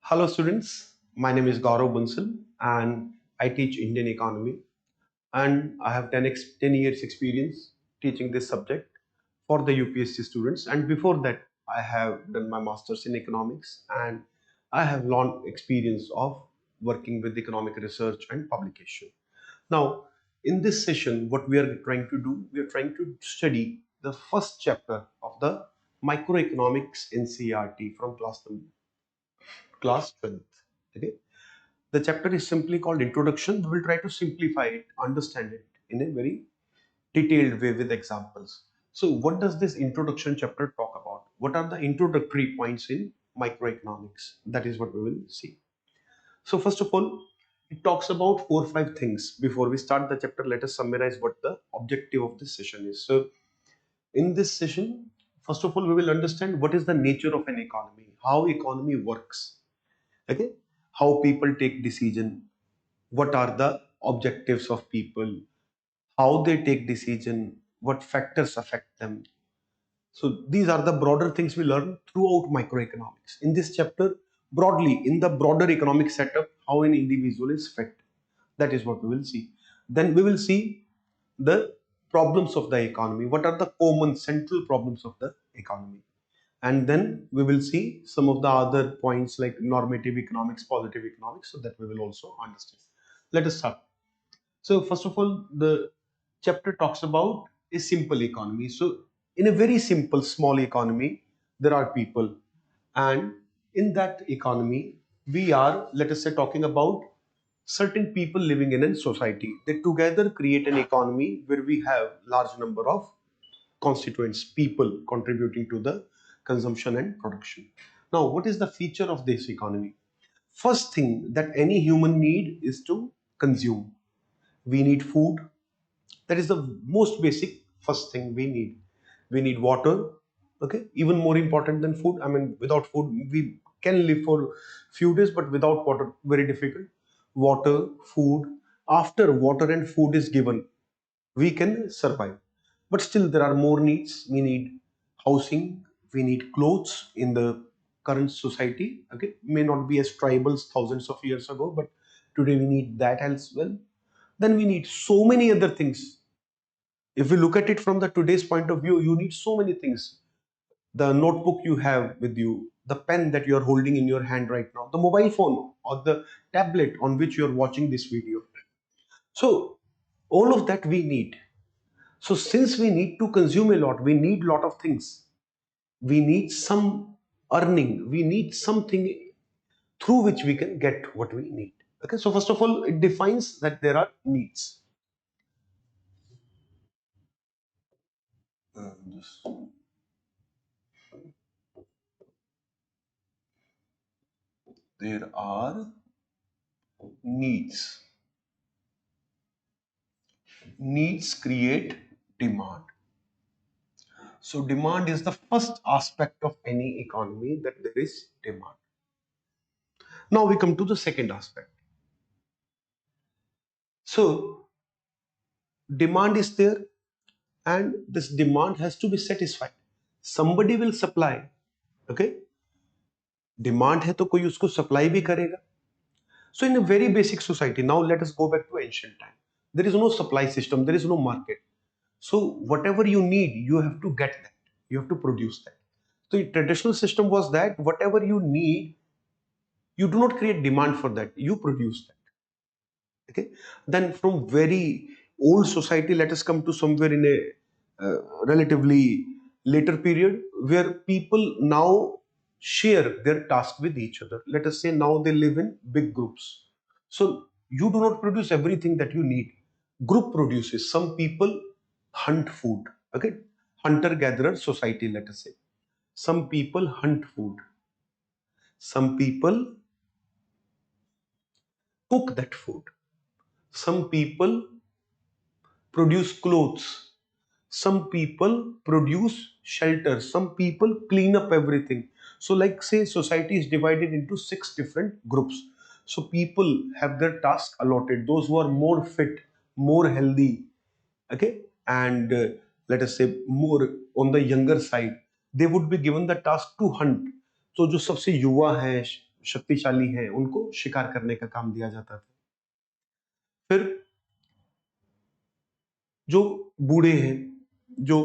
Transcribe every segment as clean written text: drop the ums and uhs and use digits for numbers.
Hello students, my name is Gaurav Bansal and I teach Indian economy and I have 10 years experience teaching this subject for the UPSC students, and before that I have done my masters in economics and I have long experience of working with economic research and publication. Now in this session what we are trying to do, we are trying to study the first chapter of the microeconomics NCERT from class 12th. Okay, the chapter is simply called Introduction. We will try to simplify it, understand it in a very detailed way with examples. So, what does this introduction chapter talk about? What are the introductory points in microeconomics? That is what we will see. So, first of all, it talks about 4 or 5 things. Before we start the chapter, let us summarize what the objective of this session is. So, in this session, first of all, we will understand what is the nature of an economy, how economy works, okay, how people take decision, what are the objectives of people, how they take decision, what factors affect them. So these are the broader things we learn throughout microeconomics. In this chapter, broadly, in the broader economic setup, how an individual is fit. That is what we will see. Then we will see the problems of the economy. What are the common central problems of the economy? And then we will see some of the other points like normative economics, positive economics, so that we will also understand. Let us start. So first of all, the chapter talks about a simple economy. So in a very simple, small economy, there are people, and in that economy, we are, let us say, talking about certain people living in a society. They together create an economy where we have large number of constituents, people contributing to the consumption and production. Now, what is the feature of this economy? First thing that any human need is to consume. We need food. That is the most basic first thing we need. We need water. Okay, even more important than food. I mean, without food we can live for few days, but without water very difficult. Water, food. After water and food is given, we can survive. But still there are more needs. We need housing, we need clothes in the current society. Okay, may not be as tribals thousands of years ago, but today we need that as well. Then we need so many other things. If we look at it from the today's point of view, you need so many things. The notebook you have with you, the pen that you are holding in your hand right now, the mobile phone or the tablet on which you are watching this video. So all of that we need. So since we need to consume a lot, we need lot of things. We need some earning. We need something through which we can get what we need. Okay. So first of all, it defines that there are needs. Just- there are needs. Needs create demand. So demand is the first aspect of any economy, that there is demand. Now we come to the second aspect. So demand is there and this demand has to be satisfied. Somebody will supply. Okay, demand है तो कोई उसको supply भी करेगा. So in a very basic society, now let us go back to ancient time. There is no supply system, there is no market. So whatever you need, you have to get that. You have to produce that. So the traditional system was that whatever you need, you do not create demand for that. You produce that. Okay. Then from very old society, let us come to somewhere in a relatively later period where people now share their task with each other. Let us say now they live in big groups. So you do not produce everything that you need. Group produces. Some people hunt food. Okay. Hunter gatherer society, let us say. Some people hunt food. Some people cook that food. Some people produce clothes. Some people produce shelter. Some people clean up everything. So like say society is divided into 6 different groups. So people have their task allotted. Those who are more fit, more healthy, okay, and let us say more on the younger side, they would be given the task to hunt. So जो सबसे युवा हैं, शक्तिशाली हैं उनको शिकार करने का काम दिया जाता था। फिर जो बूढ़े हैं, जो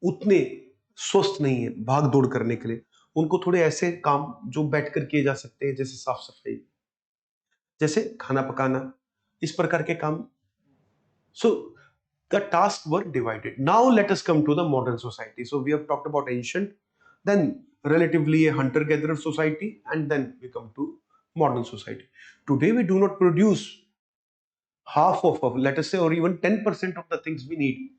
उतने स्वस्थ नहीं है भाग दौड़ करने के लिए, उनको थोड़े ऐसे काम जो बैठकर किए जा सकते हैं, जैसे साफ सफाई, जैसे खाना पकाना, इस प्रकार के काम। सो the tasks were divided. Now let us come to the modern society. So we have talked about ancient, then relatively a hunter-gatherer society, and then we come to modern society. Today we do not produce half of let us say, or even 10% of the things we need.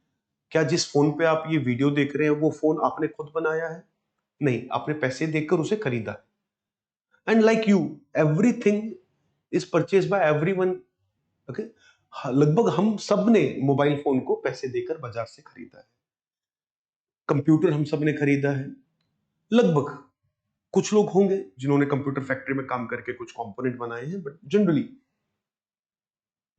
क्या जिस phone पे आप ये video देख रहे हैं वो phone आपने खुद बनाया है? नहीं, आपने पैसे देकर उसे खरीदा है। And like you, everything is purchase by everyone. Okay, लगभग हम सब ने मोबाइल फोन को पैसे देकर बाजार से खरीदा है। कंप्यूटर हम सब ने खरीदा है लगभग। कुछ लोग होंगे जिन्होंने कंप्यूटर फैक्ट्री में काम करके कुछ कंपोनेंट बनाए हैं, but generally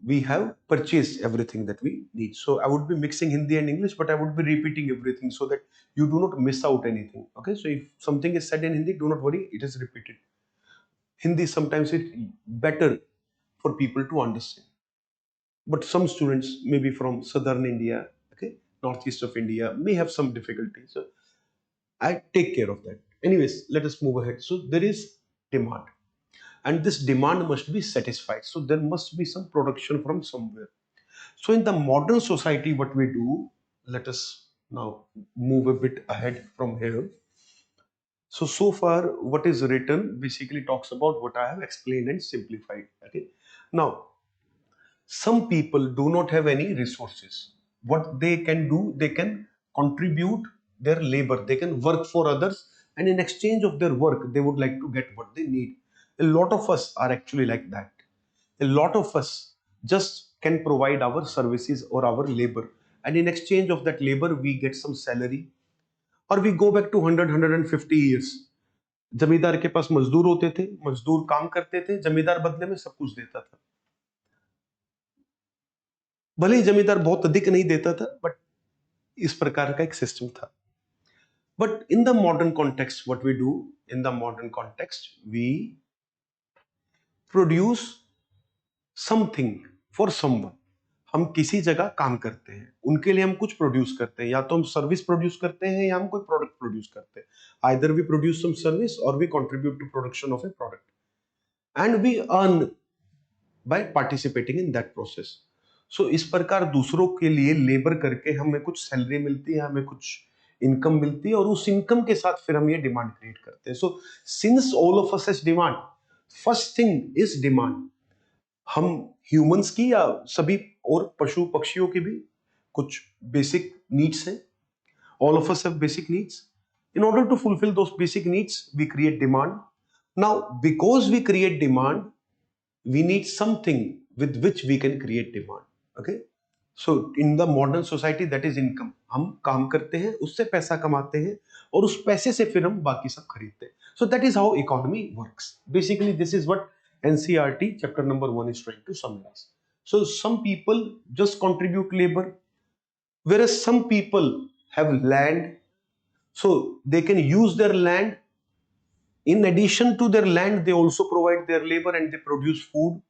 we have purchased everything that we need. So I would be mixing Hindi and English, but I would be repeating everything so that you do not miss out anything. Okay, so if something is said in Hindi, do not worry, it is repeated. Hindi sometimes it's better for people to understand, but some students maybe from southern India, okay, northeast of India, may have some difficulty. So I take care of that. Anyways, let us move ahead. So there is demand, and this demand must be satisfied. So there must be some production from somewhere. So in the modern society, what we do, let us now move a bit ahead from here. So far, what is written basically talks about what I have explained and simplified. Okay. Now, some people do not have any resources. What they can do, they can contribute their labor, they can work for others, and in exchange of their work, they would like to get what they need. A lot of us are actually like that. A lot of us just can provide our services or our labor, and in exchange of that labor, we get some salary, or we go back to 100-150 years. जमींदार के पास मजदूर होते थे, मजदूर काम करते थे, जमींदार बदले में सब कुछ देता था। भले ही जमींदार बहुत अधिक नहीं देता था, बट इस प्रकार का एक सिस्टम था। But in the modern context, what we do in the modern context, we produce something for someone. हम किसी जगह काम करते हैं, उनके लिए हम कुछ प्रोड्यूस करते हैं, या तो हम सर्विस प्रोड्यूस करते हैं या हम कोई प्रोडक्ट प्रोड्यूस करते हैं। Either we produce some service और we contribute to production of a product and we earn by participating in that process. So इस प्रकार दूसरों के लिए लेबर करके हमें कुछ सैलरी मिलती है, हमें कुछ इनकम मिलती है, और उस इनकम के साथ फिर हम ये डिमांड क्रिएट करते हैं। So since all of us has demand, first thing is demand. हम ह्यूमंस की या सभी और पशु पक्षियों की भी कुछ बेसिक नीड्स हैं। All of us have basic needs. In order to fulfil those basic needs, we create demand. Now because we create demand, we need something with which we can create demand. Okay, so in the modern society, that is income. हम काम करते हैं, उससे पैसा कमाते हैं, और उस पैसे से फिर हम बाकी सब खरीदते हैं. So that is how economy works. Basically, this is what NCERT chapter number 1 is trying to summarize. So some people just contribute labor, whereas some people have land, so they can use their land. In addition to their land, they also provide their labor and they produce food,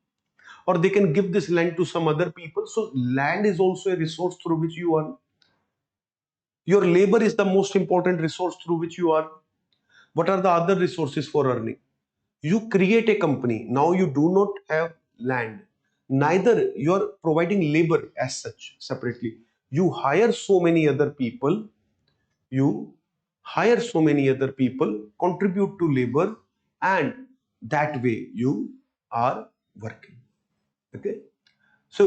or they can give this land to some other people. So land is also a resource through which you earn. Your labor is the most important resource through which you earn. What are the other resources for earning? You create a company. Now you do not have land. Neither you are providing labor as such separately. You hire so many other people. You hire so many other people, contribute to labor, and that way you are working. Okay. So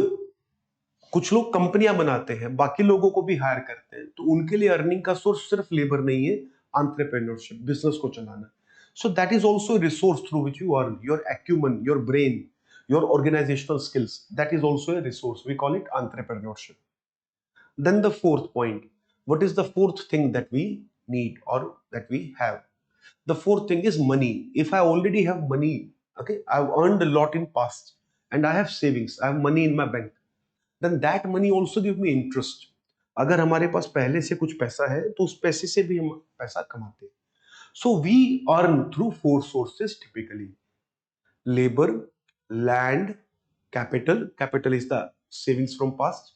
कुछ लोग कंपनियां बनाते हैं, बाकी लोगों को भी higher करते हैं, तो उनके लिए अर्निंग का सोर्स सिर्फ लेबर नहीं है, एंटरप्रेन्योरशिप, बिजनेस को चलाना. So that is also resource through which you earn. Your acumen, your brain, your organisational skills, that is also a resource. We call it entrepreneurship. Then the fourth point, what is the fourth thing that we need or that we have? The fourth thing is money. If I already have money, okay, I've earned a lot in past and I have savings, I have money in my bank, then that money also give me interest. अगर हमारे पास पहले से कुछ पैसा है तो उस पैसे से भी हम पैसा कमाते हैं. So we earn through four sources typically: labor, land, capital. Capital is the savings from past.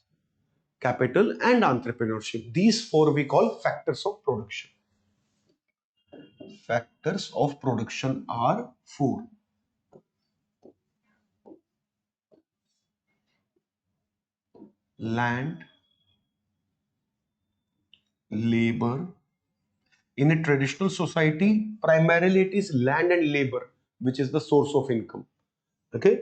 Capital and entrepreneurship. These four we call factors of production. Factors of production are four: land, labor. In a traditional society, primarily it is land and labor which is the source of income. Okay.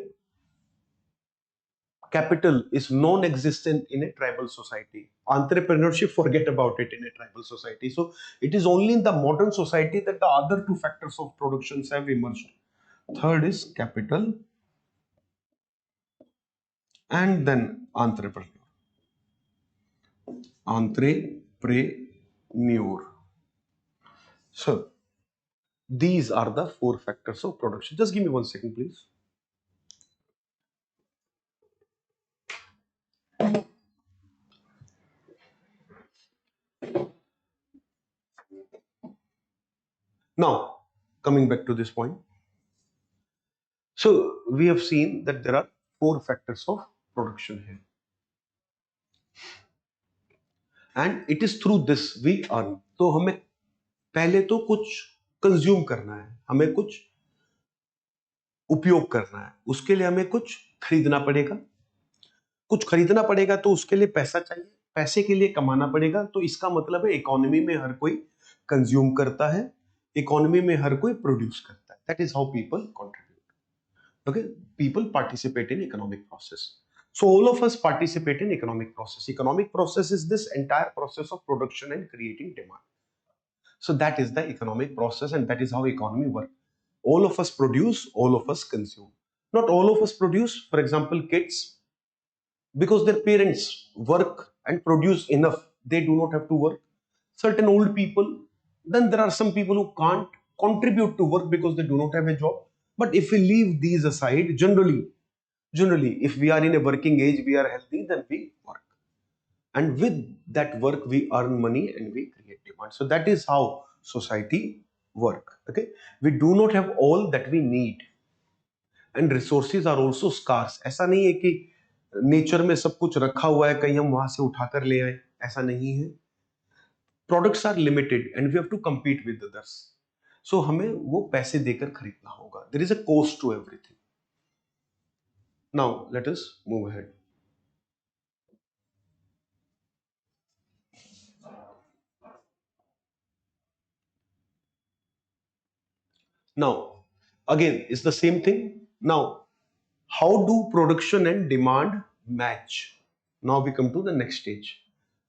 Capital is non-existent in a tribal society. Entrepreneurship, forget about it in a tribal society. So it is only in the modern society that the other two factors of productions have emerged. Third is capital, and then entrepreneur. Entrepreneur. So these are the four factors of production. Just give me 1 second, please. Now, coming back to this point. So we have seen that there are four factors of production here. And it is through this we earn. तो हमें पहले तो कुछ consume करना है, हमें कुछ उपयोग करना है, उसके लिए हमें कुछ खरीदना पड़ेगा, कुछ खरीदना पड़ेगा तो उसके लिए पैसा चाहिए, पैसे के लिए कमाना पड़ेगा. तो इसका मतलब है इकोनॉमी में हर कोई कंज्यूम करता है, इकोनॉमी में हर कोई प्रोड्यूस करता है. That is how people contribute. Okay, people participate in economic process. So all of us participate in economic process. Economic process is this entire process of production and creating demand. So that is the economic process, and that is how economy works. All of us produce, all of us consume. Not all of us produce. For example, kids, because their parents work and produce enough, they do not have to work. Certain old people, then there are some people who can't contribute to work because they do not have a job. But if we leave these aside, generally if we are in a working age, we are healthy, then we work, and with that work we earn money and we create demand. So that is how society work. Okay, we do not have all that we need, and resources are also scarce. ऐसा नहीं है कि nature में सब कुछ रखा हुआ है, कहीं हम वहां से उठाकर ले आए, ऐसा नहीं है. Products are limited and we have to compete with others. So हमें वो पैसे देकर खरीदना होगा. There is a cost to everything. Now let us move ahead. Now, again, it's the same thing. Now, how do production and demand match? Now we come to the next stage.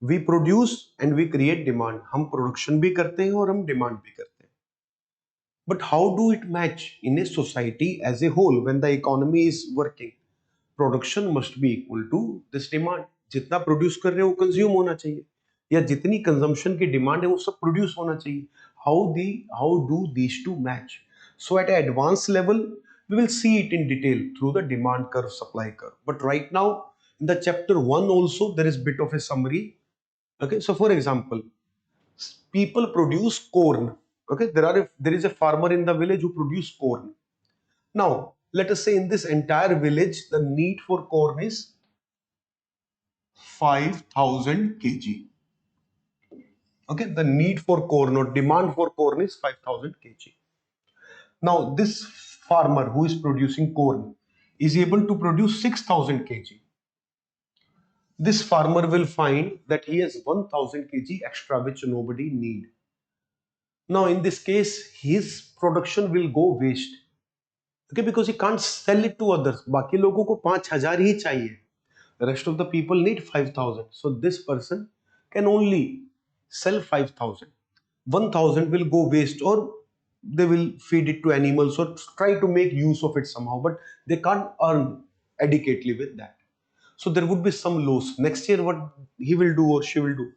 We produce and we create demand. हम production भी करते हैं और हम demand भी करते हैं. But how do it match in a society as a whole when the economy is working? Production must be equal to this demand. जितना produce कर रहे हो वो consume होना चाहिए, या जितनी consumption की demand है वो सब produce होना चाहिए. How do these two match? So at an advanced level, we will see it in detail through the demand curve, supply curve. But right now, in the chapter 1 also, there is bit of a summary. Okay, so for example, people produce corn. Okay, there is a farmer in the village who produce corn. Now, let us say in this entire village, the need for corn is 5,000 kg. Okay, the need for corn or demand for corn is 5,000 kg. Now, this farmer who is producing corn is able to produce 6,000 kg. This farmer will find that he has 1,000 kg extra which nobody need. Now, in this case, his production will go waste. Okay, because he can't sell it to others. बाकी लोगों को 5,000 ही चाहिए. The rest of the people need 5,000. So this person can only sell 5,000. 1,000 will go waste, or they will feed it to animals or try to make use of it somehow, but they can't earn adequately with that. So there would be some loss. Next year, what he will do or she will do,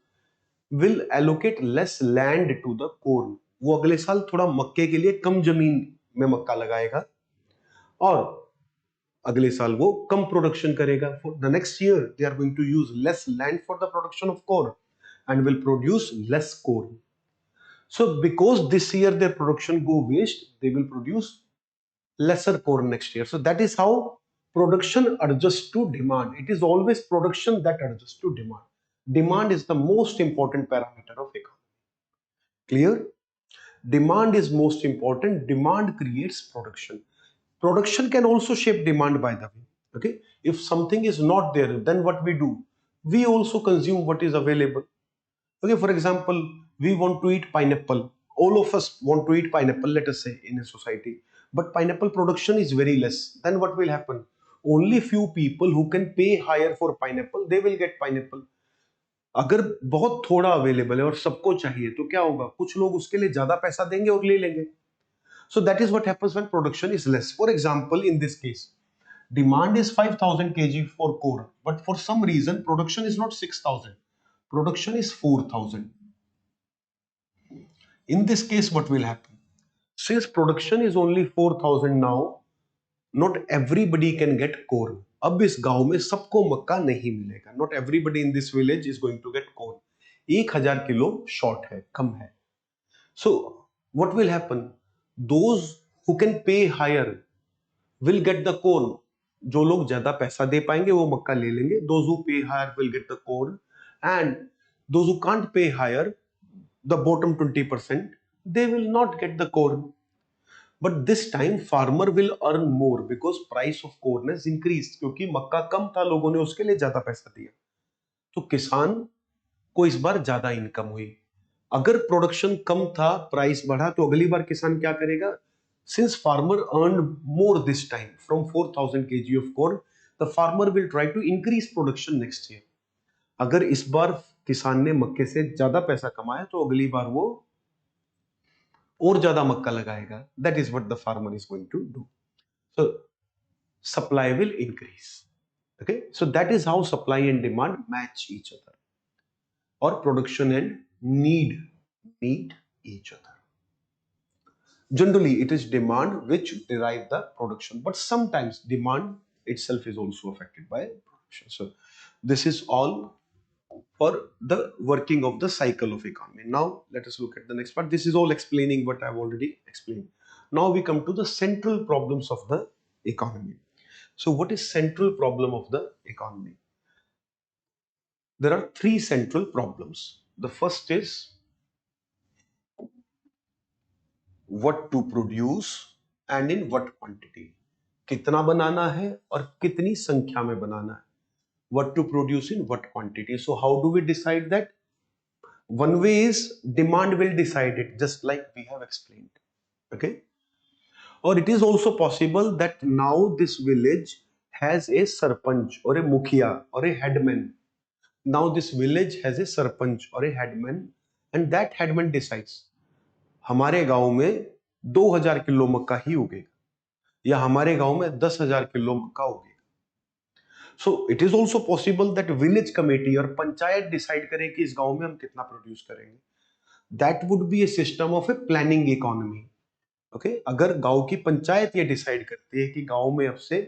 will allocate less land to the corn. वो अगले साल थोड़ा मक्के के लिए कम जमीन में मक्का लगाएगा, और अगले साल वो कम प्रोडक्शन करेगा. For the next year, they are going to use less land for the production of corn and will produce less corn. So because this year their production go waste, they will produce lesser corn next year. So that is how production adjusts to demand. It is always production that adjusts to demand. Demand is the most important parameter of economy. Clear? Demand is most important. Demand creates production. Production can also shape demand, by the way. Okay, if something is not there, then what we do, we also consume what is available. Okay, for example, we want to eat pineapple. All of us want to eat pineapple, let us say, in a society, but pineapple production is very less. Then what will happen? Only few people who can pay higher for pineapple, they will get pineapple. अगर बहुत थोड़ा available है और सबको चाहिए, तो क्या होगा? कुछ लोग उसके लिए ज्यादा पैसा देंगे और ले लेंगे. So that is what happens when production is less. For example, in this case, demand is 5,000 kg for corn, but for some reason production is not 6,000. Production is 4,000. In this case, what will happen? Since production is only 4,000 now, not everybody can get corn. अब इस गांव में सबको मक्का नहीं मिलेगा. Not everybody in this village is going to get corn. 1,000 kilo short है, कम है. So what will happen? Those who can pay higher will get the corn. जो लोग ज्यादा पैसा दे पाएंगे वो मक्का ले लेंगे. Those who pay higher will get the corn, and those who can't pay higher, the bottom 20%, they will not get the corn. But this time farmer will earn more because price of corn has increased. क्योंकि मक्का कम था, लोगों ने उसके लिए ज्यादा पैसा दिया, तो किसान को इस बार ज्यादा इनकम हुई. अगर प्रोडक्शन कम था, प्राइस बढ़ा, तो अगली बार किसान क्या करेगा? Since farmer earned more this time from 4,000 kg of corn, the farmer will try to increase production next year. अगर इस बार किसान ने मक्के से ज्यादा पैसा कमाया, तो अगली बार वो और ज्यादा मक्का लगाएगा. That is what the farmer is going to do. So supply will increase. Okay, so that is how supply and demand match each other, or production and need meet each other. Generally, it is demand which derive the production, but sometimes demand itself is also affected by production. So this is all for the working of the cycle of economy. Now let us look at the next part. This is all explaining what I've already explained. Now we come to the central problems of the economy. So what is central problem of the economy? There are three central problems. The first is what to produce and in what quantity. कितना बनाना है और कितनी संख्या में बनाना है. What to produce in what quantity. So how do we decide that? One way is demand will decide it, just like we have explained. Okay, or it is also possible that now this village has a sarpanch or a mukhiya or a headman. Now this village has a sarpanch or a headman, and that headman decides हमारे गांव में 2,000 kilo मक्का ही उगेगा, या हमारे गांव में 10,000 kilo मक्का उगेगा. So it is also possible that village committee और पंचायत decide करे कि इस गांव में हम कितना प्रोड्यूस करेंगे. That would be a system of a planning economy. Okay, अगर गांव की पंचायत ये डिसाइड करती है कि गांव में अब से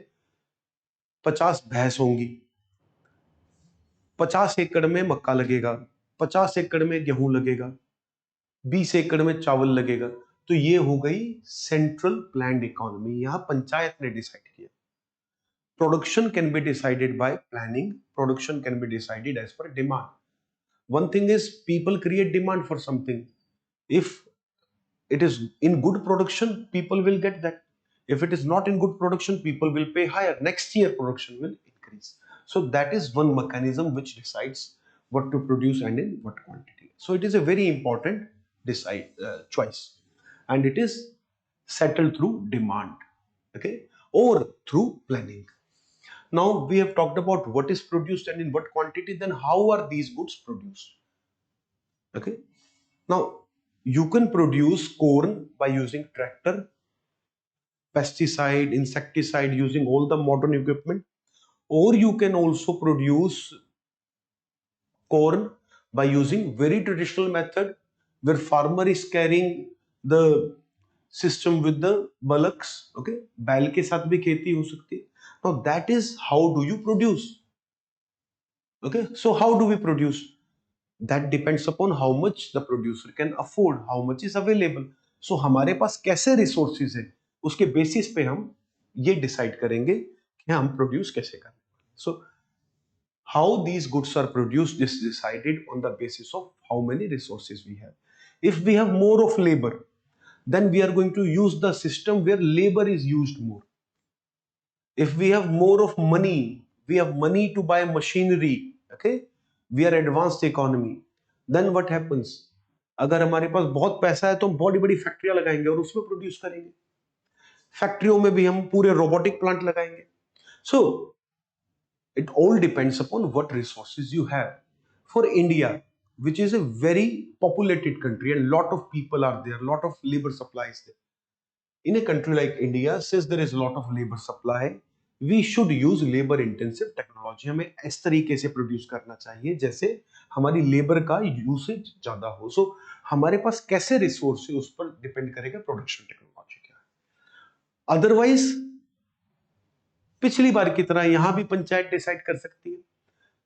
50 भैंस होंगी, 50 एकड़ में मक्का लगेगा, 50 एकड़ में गेहूं लगेगा, 20 एकड़ में चावल लगेगा, तो ये हो गई सेंट्रल प्लान्ड इकोनॉमी. यहां पंचायत ने डिसाइड किया. Production can be decided by planning. Production can be decided as per demand. One thing is people create demand for something. If it is in good production, people will get that. If it is not in good production, people will pay higher. Next year production will increase. So that is one mechanism which decides what to produce and in what quantity. So it is a very important choice, and it is settled through demand, okay, or through planning. Now we have talked about what is produced and in what quantity. Then how are these goods produced? Okay, now you can produce corn by using tractor, pesticide, insecticide, using all the modern equipment, or you can also produce corn by using very traditional method where farmer is carrying the system with the bullocks. Okay, बैल के साथ भी खेती हो सकती है. Now that is how do you produce. Okay, so how do we produce? That depends upon how much the producer can afford, how much is available. So हमारे पास कैसे रिसोर्सेज है, उसके बेसिस पे हम ये डिसाइड करेंगे कि हम प्रोड्यूस कैसे करें. सो how these goods are produced is decided on the basis of how many resources we have. If we have more of labor, then we are going to use the system where labor is used more. If we have more of money, we have money to buy machinery, okay, we are advanced economy. Then what happens? अगर हमारे पास बहुत पैसा है तो हम बड़ी बड़ी फैक्ट्रियां लगाएंगे और उसमें प्रोड्यूस करेंगे. फैक्ट्रियों में भी हम पूरे रोबोटिक प्लांट लगाएंगे. सो it all depends upon what resources you have. For India, which is a very populated country and lot of people are there, lot of labor supply is there, in a country like India, since there is a lot of labor supply, we should use labor intensive technology. हमें इस तरीके से produce करना चाहिए जैसे हमारी labour का usage ज्यादा हो. सो हमारे पास कैसे रिसोर्स है उस पर डिपेंड करेगा प्रोडक्शन टेक्नोलॉजी क्या है. अदरवाइज पिछली बार की तरह यहां भी पंचायत डिसाइड कर सकती है.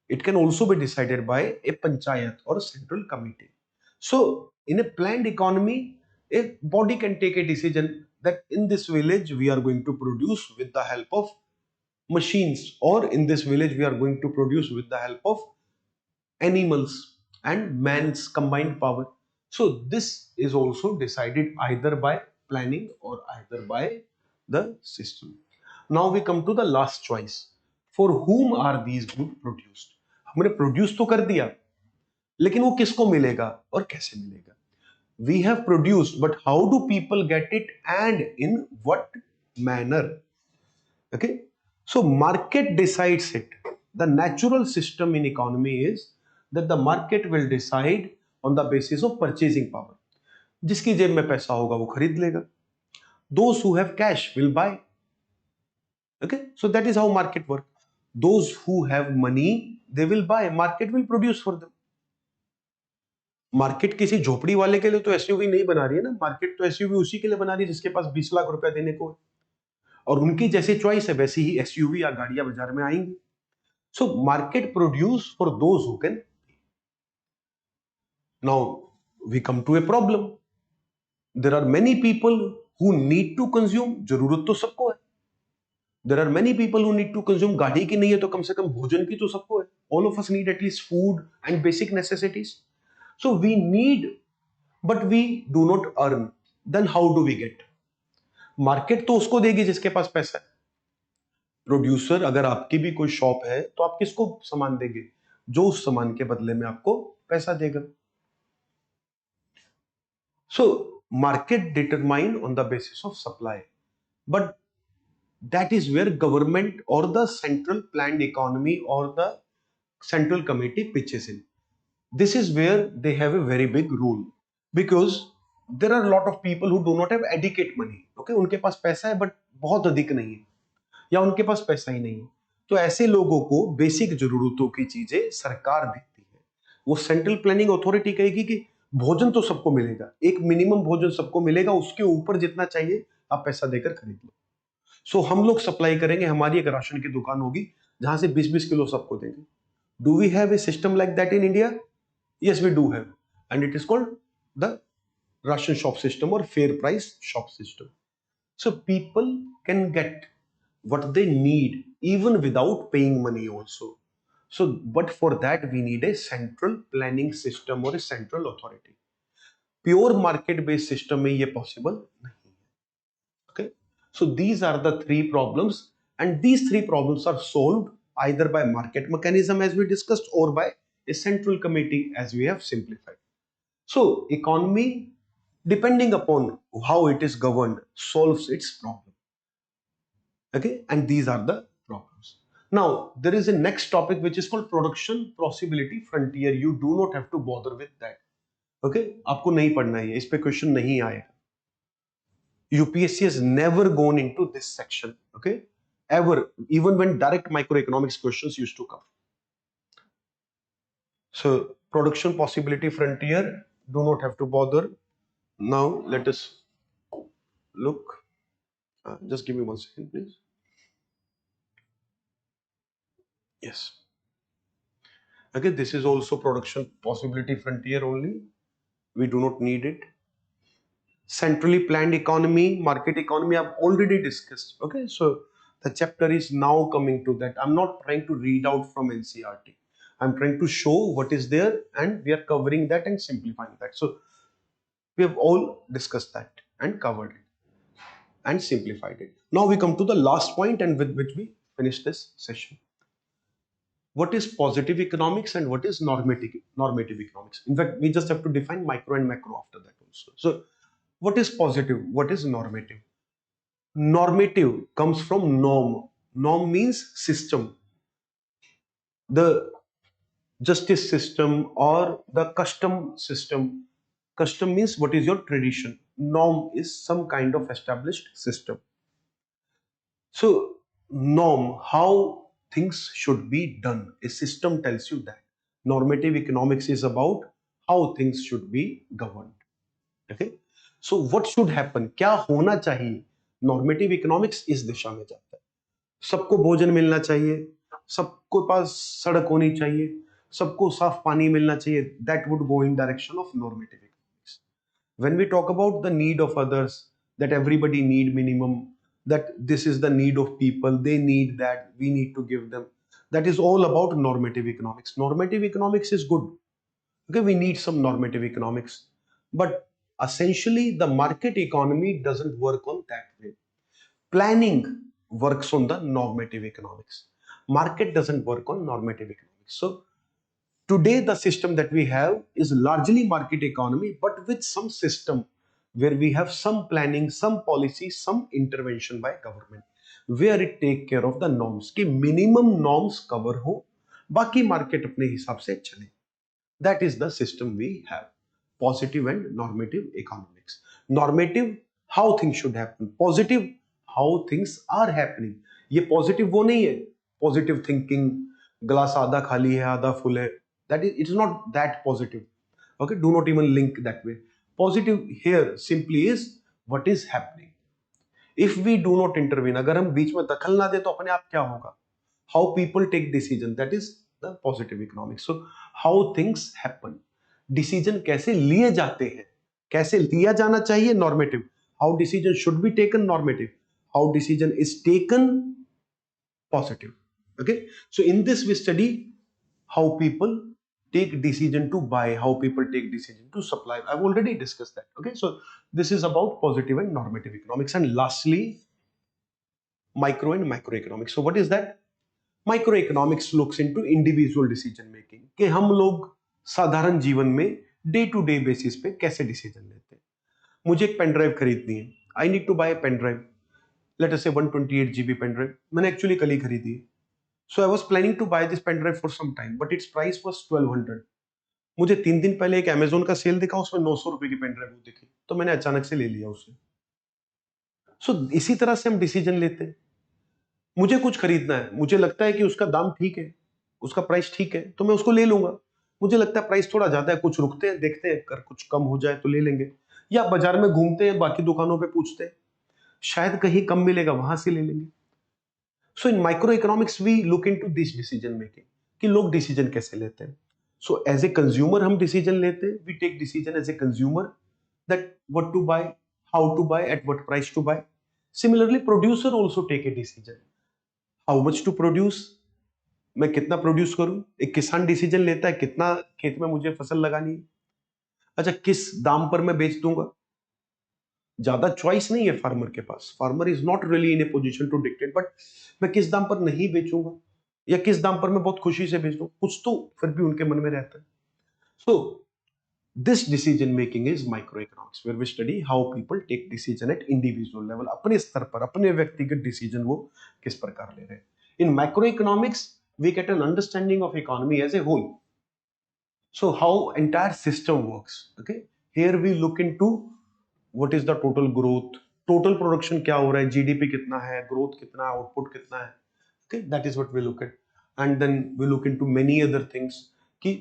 It can also be decided by a panchayat or a central committee. So, in a planned economy, a body can take a decision that in this village we are going to produce with the help of machines, or in this village we are going to produce with the help of animals and man's combined power. So, this is also decided either by planning or either by the system. Now we come to the last choice. For whom are these goods produced? हमने produce तो कर दिया, लेकिन वो किसको मिलेगा और कैसे मिलेगा. We have produced, but how do people get it and in what manner. Okay, so market decides it. The natural system in economy is that the market will decide on the basis of purchasing power. जिसकी जेब में पैसा होगा वो खरीद लेगा. Those who have cash will buy. Okay, so that is how market work. Those who have money, they will buy. Market will produce for them. Market किसी झोपड़ी वाले के लिए तो एसयूवी नहीं बना रही है ना. मार्केट तो एसयूवी उसी के लिए बना रही है जिसके पास 20 लाख रुपया देने को है, और उनकी जैसी चॉइस है वैसी ही एसयूवी या गाड़ियां बाजार में आएंगी. So market produce for those who can. Now we come to a problem. There are many people who need to consume. जरूरत तो सबको है. There are many people who need to consume. गाड़ी की नहीं है तो कम से कम भोजन की तो सबको है. All of us need at least food and basic necessities. So we need, but we do not earn. Then how do we get? Market तो उसको देगी जिसके पास पैसा है. प्रोड्यूसर, अगर आपकी भी कोई शॉप है तो आप किसको सामान देंगे? जो उस सामान के बदले में आपको पैसा देगा. So market determine on the basis of supply, but that is where government or the central planned economy or the central committee pitches in. This is where they have a very big role, because there are a lot of people who do not have adequate money. Okay, उनके पास पैसा है but बहुत अधिक नहीं है, या उनके पास पैसा ही नहीं है. तो ऐसे लोगों को बेसिक जरूरतों की चीजें सरकार देती है. वो सेंट्रल प्लानिंग अथॉरिटी कहेगी कि भोजन तो सबको मिलेगा, एक मिनिमम भोजन सबको मिलेगा, उसके ऊपर जितना चाहिए आप पैसा देकर खरीद लो. सो हम लोग सप्लाई करेंगे. हमारी एक राशन की दुकान होगी जहां से 20-20 किलो सबको देंगे. Do we have a system like that in India? Yes, we do have, and it is called the ration shop system or fair price shop system. So people can get what they need even without paying money also. So, but for that we need a central planning system or a central authority. Pure market based system में ये possible नहीं है. Okay, so these are the three problems, and these three problems are solved either by market mechanism as we discussed or by a central committee as we have simplified. So economy, depending upon how it is governed, solves its problem. Okay, and these are the problems. Now there is a next topic which is called production possibility frontier. You do not have to bother with that. Okay, आपको नहीं पढ़ना है, इस पे question नहीं आएगा. UPSC has never gone into this section, okay, ever, even when direct microeconomics questions used to come. So production possibility frontier, do not have to bother. Now let us look. Just give me 1 second, please. Yes. Okay, this is also production possibility frontier only. We do not need it. Centrally planned economy, market economy, I've already discussed. Okay, so the chapter is now coming to that. I'm not trying to read out from NCERT. I'm trying to show what is there, and we are covering that and simplifying that. So we have all discussed that and covered it and simplified it. Now we come to the last point, and with which we finish this session. What is positive economics and what is normative economics? In fact, we just have to define micro and macro after that also. So what is positive? What is normative? Normative comes from norm. Norm means system. The justice system or the custom system. Custom means what is your tradition. Norm is some kind of established system. So, norm, how things should be done. A system tells you that. Normative economics is about how things should be governed. Okay. So, what should happen? क्या होना चाहिए? Normative economics इस दिशा में जाता है. सबको भोजन मिलना चाहिए, सबको पास सड़क होनी चाहिए, सबको साफ पानी मिलना चाहिए. That would go in direction of normative economics. When we talk about the need of others, that everybody need minimum, that this is the need of people, they need that, we need to give them, that is all about normative economics. Normative economics is good. Okay, we need some normative economics, but essentially the market economy doesn't work on that way. Planning works on the normative economics. Market doesn't work on normative economics. So today, the system that we have is largely market economy, but with some system where we have some planning, some policy, some intervention by government, where it take care of the norms. कि minimum norms cover हो, बाकी market अपने हिसाब से चले. That is the system we have. Positive and normative economics. Normative, how things should happen. Positive, how things are happening. ये positive वो नहीं है. Positive thinking, glass आधा खाली है आधा full है. That is, it is not that positive. Okay, do not even link that way. Positive here simply is what is happening. If we do not intervene, अगर हम बीच में दखल ना दे तो अपने आप क्या होगा? How people take decision, that is the positive economics. So how things happen, decision कैसे लिए जाते हैं, कैसे लिया जाना चाहिए, normative. How decision should be taken, normative. How decision is taken, positive. Okay, so in this we study how people take decision to buy, how people take decision to supply. I've already discussed that. Okay, so this is about positive and normative economics. And lastly, micro and macroeconomics. So what is that? Micro economics looks into individual decision making, कि हम लोग साधारण जीवन में day to day basis पे कैसे decision लेते हैं. मुझे एक पेन ड्राइव खरीदनी है. I need to buy a pen drive, let us say 128 GB pen drive. मैंने एक्चुअली कल ही खरीदी है. So I was planning to buy this pen drive for some time, but its price was 1200. मुझे 3 दिन पहले एक अमेजोन का सेल दिखा, उसमें 900 रुपए की पेन ड्राइव दिखी, तो मैंने अचानक से ले लिया उसे. सो इसी तरह से हम डिसीजन लेते हैं. मुझे कुछ खरीदना है, मुझे लगता है कि उसका दाम ठीक है, उसका प्राइस ठीक है, तो मैं उसको ले लूंगा. मुझे लगता है प्राइस थोड़ा ज्यादा है, कुछ रुकते हैं, देखते हैं, अगर कुछ कम हो जाए तो ले लेंगे. या बाजार में घूमते हैं, बाकी दुकानों पे पूछते हैं, शायद कहीं कम मिलेगा, वहां से ले लेंगे. So in micro economics we look into this decision making, कि लोग डिसीजन कैसे लेते हैं. सो एज ए कंज्यूमर हम डिसीजन लेते हैं, we take decision as a consumer that what to buy, how to buy, at what price to buy. Similarly producer also take a decision, how much to produce, मैं कितना produce करूं. एक किसान decision लेता है कितना खेत में मुझे फसल लगानी है. अच्छा, किस दाम पर मैं बेच दूंगा. ज्यादा चॉइस नहीं है फार्मर के पास, farmer is not really in a position to dictate, but मैं किस दाम पर नहीं बेचूंगा, या किस दाम पर मैं बहुत खुशी से बेच दूं, कुछ तो फिर भी उनके मन में रहता है. So this decision making is microeconomics, where we study how people take decision at individual level, अपने स्तर पर अपने व्यक्तिगत डिसीजन वो किस प्रकार ले रहे हैं. In micro economics we get an understanding of economy as a whole. So how entire system works. Okay, here we look into what is the total growth, total production क्या हो रहा है, GDP कितना है, growth कितना है, output कितना है. Okay, that is what we look at. And then we look into many other things, कि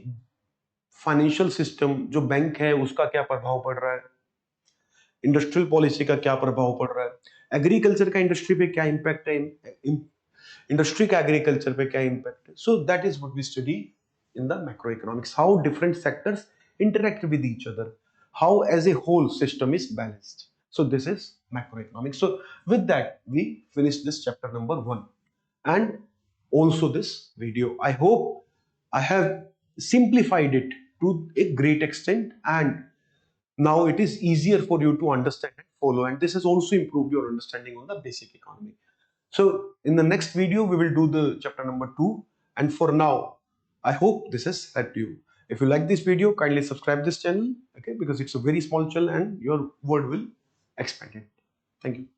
फाइनेंशियल सिस्टम जो बैंक है उसका क्या प्रभाव पड़ रहा है, इंडस्ट्रियल पॉलिसी का क्या प्रभाव पड़ रहा है, एग्रीकल्चर का इंडस्ट्री पे क्या इम्पैक्ट है, इंडस्ट्री का एग्रीकल्चर पे क्या इम्पैक्ट है. So that is what we study in the macroeconomics, how different sectors interact with each other, how as a whole system is balanced. So this is macroeconomics. So with that, we finish this chapter number 1 and also this video. I hope I have simplified it to a great extent, and now it is easier for you to understand and follow, and this has also improved your understanding on the basic economy. So in the next video, we will do the chapter number 2. And for now, I hope this has helped you. If you like this video, kindly subscribe this channel, okay, because it's a very small channel and your world will expand it. Thank you.